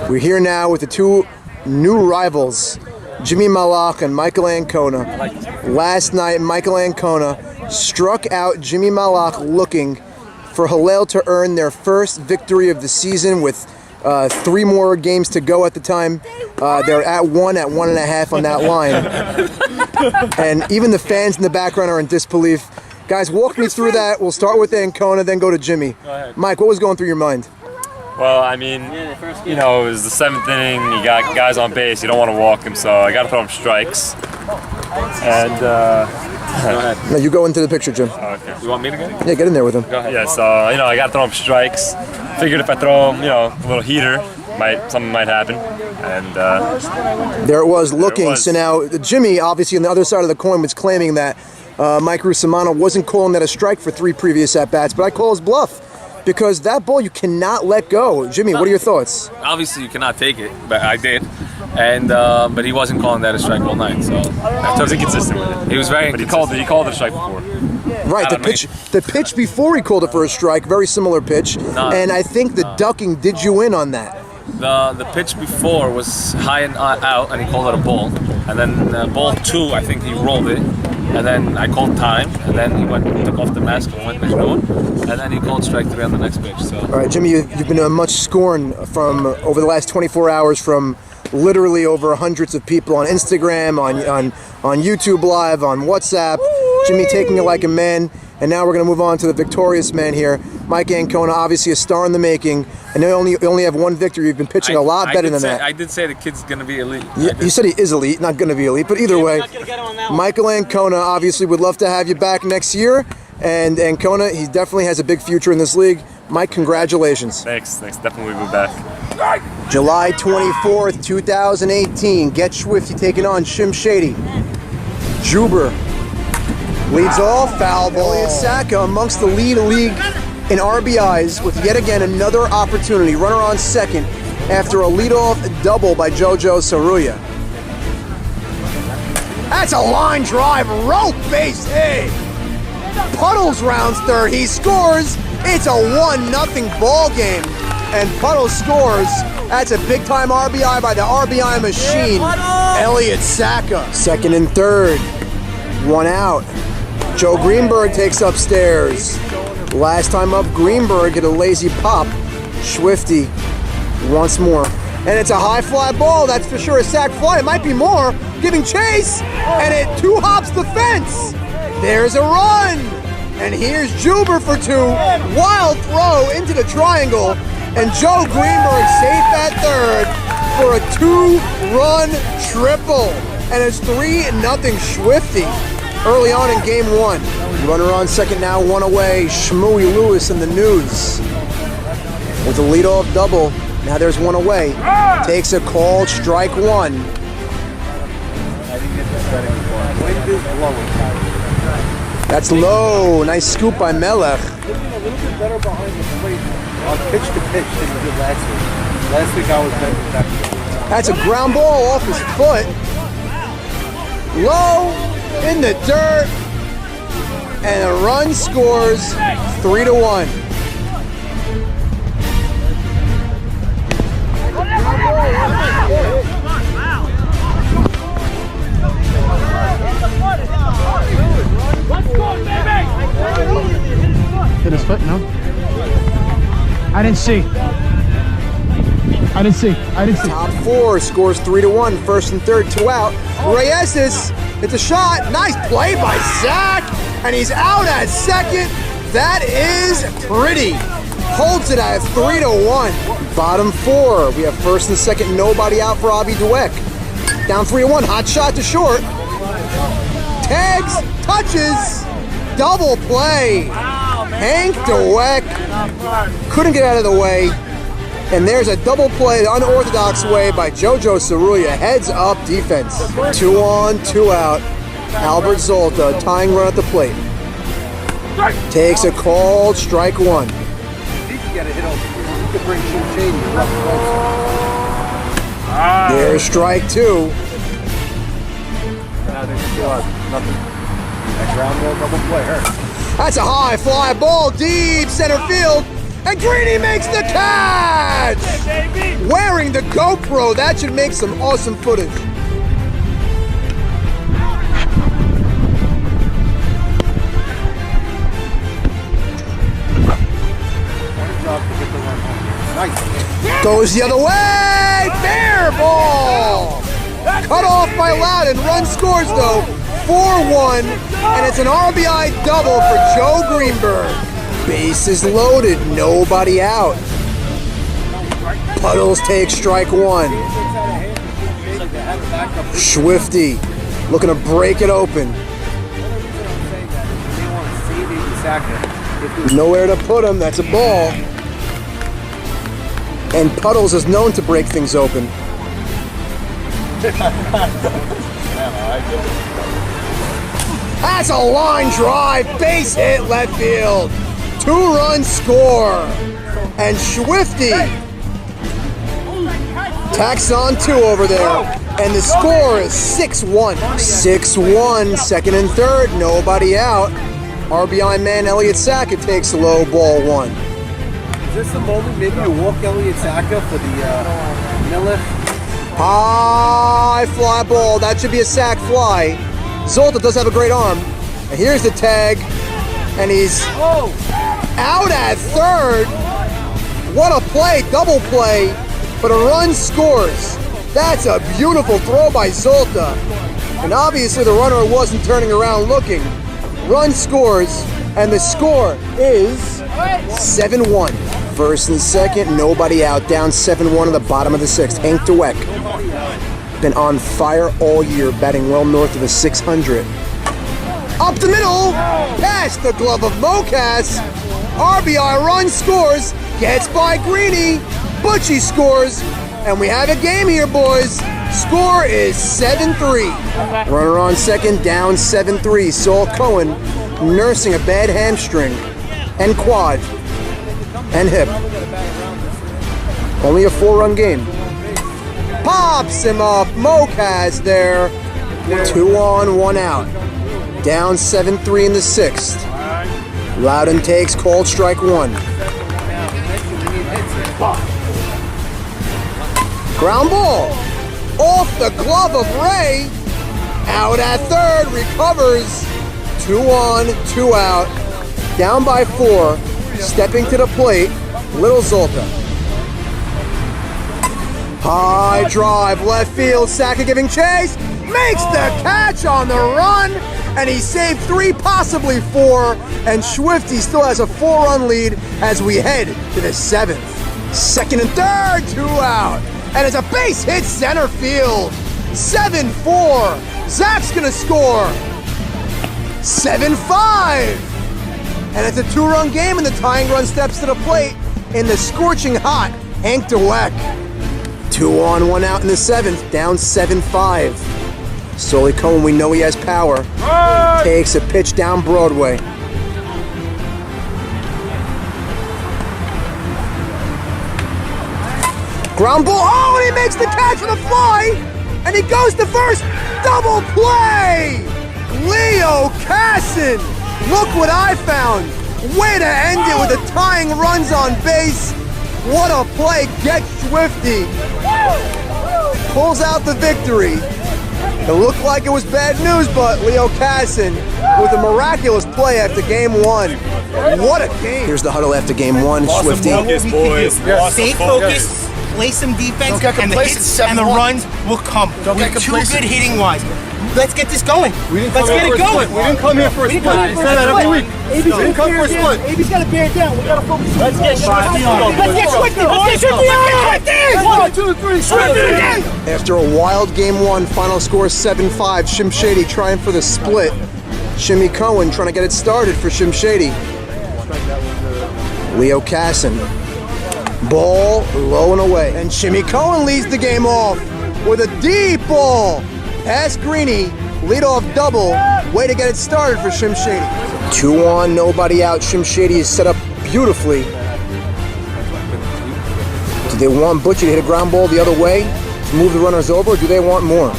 We're here now with the two new rivals, Jimmy Malach and Michael Ancona. Last night, Michael Ancona struck out Jimmy Malach looking for Hillel to earn their first victory of the season with 3 more games to go at the time. They're at 1.5 on that line. And even the fans in the background are in disbelief. Guys, walk me through that. We'll start with Ancona, then go to Jimmy. Mike, what was going through your mind? Well, I mean, you know, it was the 7th inning. You got guys on base. You don't want to walk them, so I got to throw them strikes. And go ahead. No, you go into the picture, Jim. Oh, okay. You want me to go? Yeah, get in there with him. Go ahead. Yeah, so you know, I got to throw them strikes. Figured if I throw them, you know, a little heater, something might happen. And there it was, looking. So now Jimmy, obviously on the other side of the coin, was claiming that Mike Russomano wasn't calling that a strike for 3 previous at bats, but I call his bluff. Because that ball you cannot let go. Jimmy, what are your thoughts? Obviously, you cannot take it, but I did, and but he wasn't calling that a strike all night. So he was inconsistent with it. He was very. But he called it a strike before. Right, the pitch before he called it for a strike, very similar pitch, and I think the ducking did you in on that. The pitch before was high and out, and he called it a ball, and then ball 2, I think he rolled it. And then I called time, and then he took off the mask and went next door, and then he called strike 3 on the next pitch. So. All right, Jimmy, you've been much scorned from over the last 24 hours from literally over hundreds of people on Instagram, on YouTube Live, on WhatsApp. Jimmy taking it like a man, and now we're going to move on to the victorious man here, Mike Ancona, obviously a star in the making. I know you only have 1 victory. You've been pitching a lot better than that. I did say the kid's going to be elite. You said he is elite, not going to be elite, but either way, Michael Ancona obviously would love to have you back next year, and Ancona, he definitely has a big future in this league. Mike, congratulations. Thanks. Definitely move back. July 24th, 2018. Get Schwifty taking on Shimshady. Juber leads off, foul ball. Elliott Saka amongst the lead in RBIs with yet again another opportunity. Runner on second after a leadoff double by JoJo Saruya. That's a line drive, rope base hit. Puddles rounds third, he scores. It's a 1-0 ball game, and Puddles scores. That's a big-time RBI by the RBI machine, Elliott Saka. Second and third, 1 out. Joe Greenberg takes upstairs. Last time up, Greenberg hit a lazy pop. Schwifty once more. And it's a high fly ball, that's for sure a sac fly. It might be more, giving chase, and it 2-hops the fence. There's a run, and here's Juber for 2. Wild throw into the triangle, and Joe Greenberg safe at third for a 2-run triple. And it's 3-0 Schwifty early on in game 1. Runner on second now, 1 away. Shmooey Lewis in the news with a leadoff double. Now there's 1 away. Takes a called strike 1. That's low. Nice scoop by Melech. A little bit better behind the plate on pitch to pitch than he did last week. Last week I was better back. That's a ground ball off his foot. Low in the dirt. And a run scores 3-1. Hit his foot, no? I didn't see. Top 4 scores 3-1. First and third, 2 out. Reyes, it's a shot. Nice play by Zach. And he's out at second. That is pretty. Holds it at 3-1. Bottom 4. We have first and second, nobody out for Avi Dweck. Down 3-1. Hot shot to short. Tags, touches, double play. Hank Dweck couldn't get out of the way. And there's a double play the unorthodox way by JoJo Saruya. Heads up defense. 2 on, 2 out. Albert Zolta tying run at the plate. Takes a called strike 1. He can get a hit over here. He could bring Shimshady up closer. There's strike 2. Now they still have nothing. That ground ball double play hurt. That's a high fly ball deep center field. And Greeny makes the catch! Where firing the GoPro. That should make some awesome footage. Nice. Goes the other way. Fair ball. Cut off by Loudon. Run scores though. 4-1. And it's an RBI double for Joe Greenberg. Bases loaded. Nobody out. Puddles takes strike one. Schwifty looking to break it open. Nowhere to put him. That's a ball. And Puddles is known to break things open. That's a line drive, base hit left field. 2-run score. And Schwifty tacks on 2 over there. And the score is 6-1. 6-1, second and third, nobody out. RBI man Elliott Sackett takes the low ball 1. Is this the moment maybe to walk Elliott Sackett for the Miller? High fly ball. That should be a sac fly. Zolta does have a great arm. And here's the tag. And he's out at third. What a play. Double play. But a run scores. That's a beautiful throw by Zolta. And obviously the runner wasn't turning around looking. Run scores. And the score is 7-1. First and second, nobody out. Down 7-1 at the bottom of the 6th. Hank DeWeck. Been on fire all year, batting well north of the 600. Up the middle, past the glove of Mocas. RBI run scores, gets by Greeny. Butchie scores, and we have a game here, boys. Score is 7-3. Runner on second, down 7-3. Saul Cohen nursing a bad hamstring and quad and hip. Only a 4-run game. Pops him up. Mocas there. 2 on, 1 out. Down 7-3 in the 6th. Loudon takes called strike 1. Ground ball. Off the glove of Ray. Out at third. Recovers. 2 on, 2 out. Down by 4. Stepping to the plate. Little Zolta. High drive, left field, Sackett giving chase, makes the catch on the run, and he saved 3, possibly 4, and Schwifty still has a 4-run lead as we head to the 7th. Second and third, 2 out, and it's a base hit center field. 7-4, Zach's gonna score. 7-5, and it's a 2-run game, and the tying run steps to the plate in the scorching hot Hank DeWeck. 2 on, 1 out in the 7th, down 7-5. Sully Cohen, we know he has power. Takes a pitch down Broadway. Ground ball, oh, and he makes the catch with a fly, and he goes to first. Double play! Leo Casson, look what I found. Way to end it with the tying runs on base. What a play, get Schwifty. Pulls out the victory. It looked like it was bad news, but Leo Casson with a miraculous play after game 1. What a game. Here's the huddle after game 1, Schwifty. Focus, boys. Stay focused, play some defense, and the hits and the runs will come. We're too good hitting-wise. Let's get this going. Let's get it going. We didn't come here for a split. We say that every week. We didn't come for a split. AB's got to bear down. We got to focus. Let's get Schwifty on. Let's get Schwifty. Let's get Schwifty on. 1, 2, 3, Schwifty again. After a wild game 1, final score 7-5. Shimshady trying for the split. Shimmy Cohen trying to get it started for Shimshady. Leo Casson. Ball low and away. And Shimmy Cohen leads the game off with a deep ball. Past Greeny, leadoff double. Way to get it started for Shimshady. 2 on, nobody out. Shimshady is set up beautifully. Do they want Butchie to hit a ground ball the other way to move the runners over, or do they want more?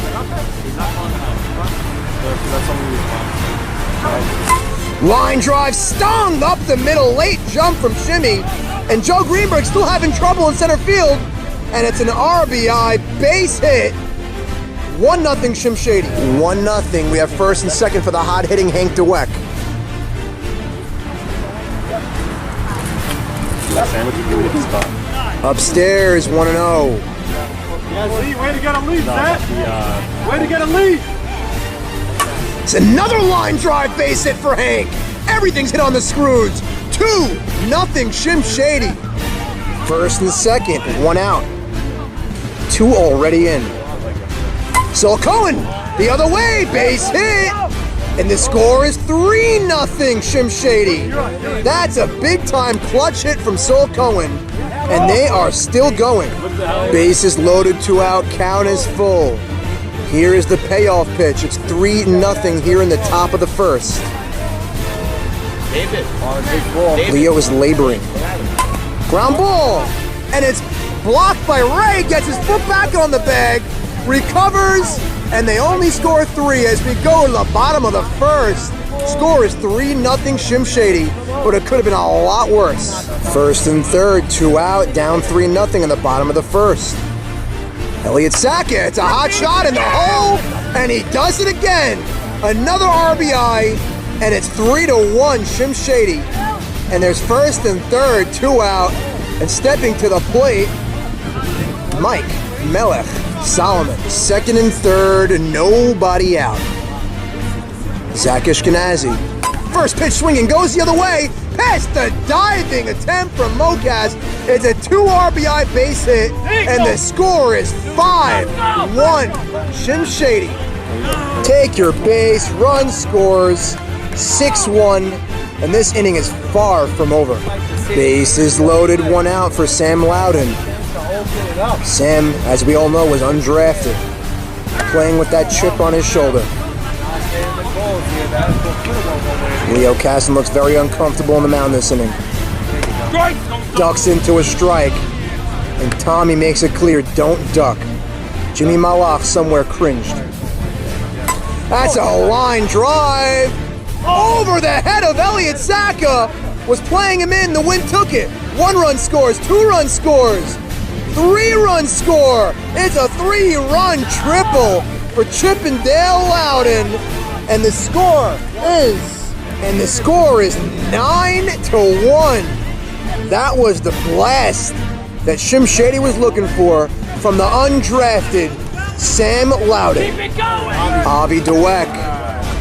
Line drive stung up the middle. Late jump from Shimmy. And Joe Greenberg still having trouble in center field. and it's an RBI base hit. 1-0 Shimshady. 1-0. We have first and second for the hot-hitting Hank DeWeck. Upstairs, 1-0. Way to get a lead, Zach. Way to get a lead. It's another line drive base hit for Hank. Everything's hit on the screws. 2-0 Shimshady. First and second, 1 out. 2 already in. Sol Cohen, the other way, base hit. And the score is 3-0 Shimshady. That's a big-time clutch hit from Sol Cohen. And they are still going. Bases loaded, 2 out, count is full. Here is the payoff pitch. It's 3-0 here in the top of the first. Leo is laboring. Ground ball. And it's blocked by Ray. Gets his foot back on the bag. Recovers. And they only score 3 as we go to the bottom of the first. Score is 3-0 Shimshady, but it could have been a lot worse. First and third, 2 out, down 3-0 in the bottom of the first. Elliott Sackett, it's a hot shot in the hole, and he does it again. Another RBI, and it's 3-1 Shimshady. And there's first and third, 2 out, and stepping to the plate, Mike Melech Solomon. Second and third, nobody out. Zach Ashkenazi. First pitch swinging, goes the other way. Past the diving attempt from Mocas. It's a 2 RBI base hit, and the score is 5-1 Shimshady. Take your base, run scores 6-1, and this inning is far from over. Bases loaded, 1 out for Sam Loudon. Sam, as we all know, was undrafted, playing with that chip on his shoulder. Leo Casson looks very uncomfortable on the mound this inning. Ducks into a strike, and Tommy makes it clear, don't duck. Jimmy Malach somewhere cringed. That's a line drive over the head of Elliott Saka. Was playing him in, the wind took it. 1-run scores, 2-run scores, 3-run score. It's a 3-run triple for Chippendale Loudon. And the score is 9-1. That was the blast that Shimshady was looking for from the undrafted Sam Loudon. Avi DeWeck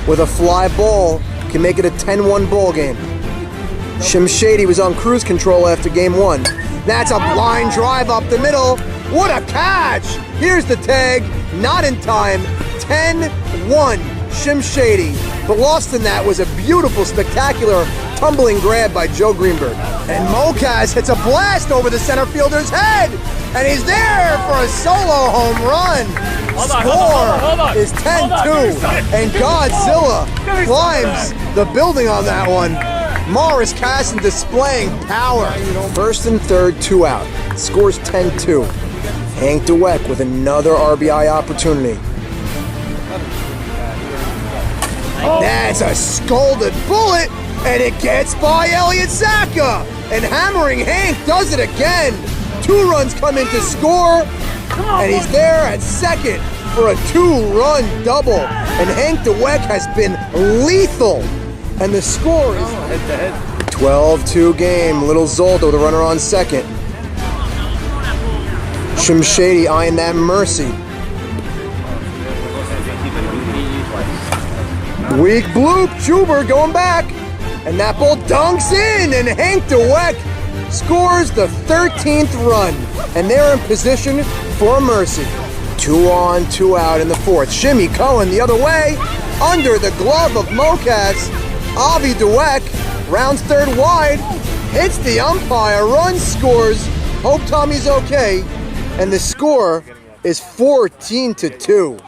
with a fly ball can make it a 10-1 ball game. Shimshady was on cruise control after game 1. That's a line drive up the middle. What a catch! Here's the tag, not in time. 10-1 Shimshady. But lost in that was a beautiful, spectacular tumbling grab by Joe Greenberg. And Mocas hits a blast over the center fielder's head. And he's there for a solo home run. Score is 10-2. And Godzilla climbs the building on that one. Morris Casson displaying power. First and third, 2 out. Scores 10-2. Hank DeWeck with another RBI opportunity. That's a scalded bullet, and it gets by Elliott Saka. And hammering Hank does it again. 2 runs come in to score, and he's there at second for a 2-run double. And Hank DeWeck has been lethal. And the score is 12-2 game. Little Zoldo, the runner on second. Shimshady eyeing that mercy. Weak bloop, Juber going back. And that ball dunks in, and Hank DeWeck scores the 13th run. And they're in position for a mercy. 2 on, 2 out in the fourth. Shimmy Cohen the other way, under the glove of Mocas. Avi DeWeck rounds third wide, hits the umpire, run scores. Hope Tommy's okay. And the score is 14-2.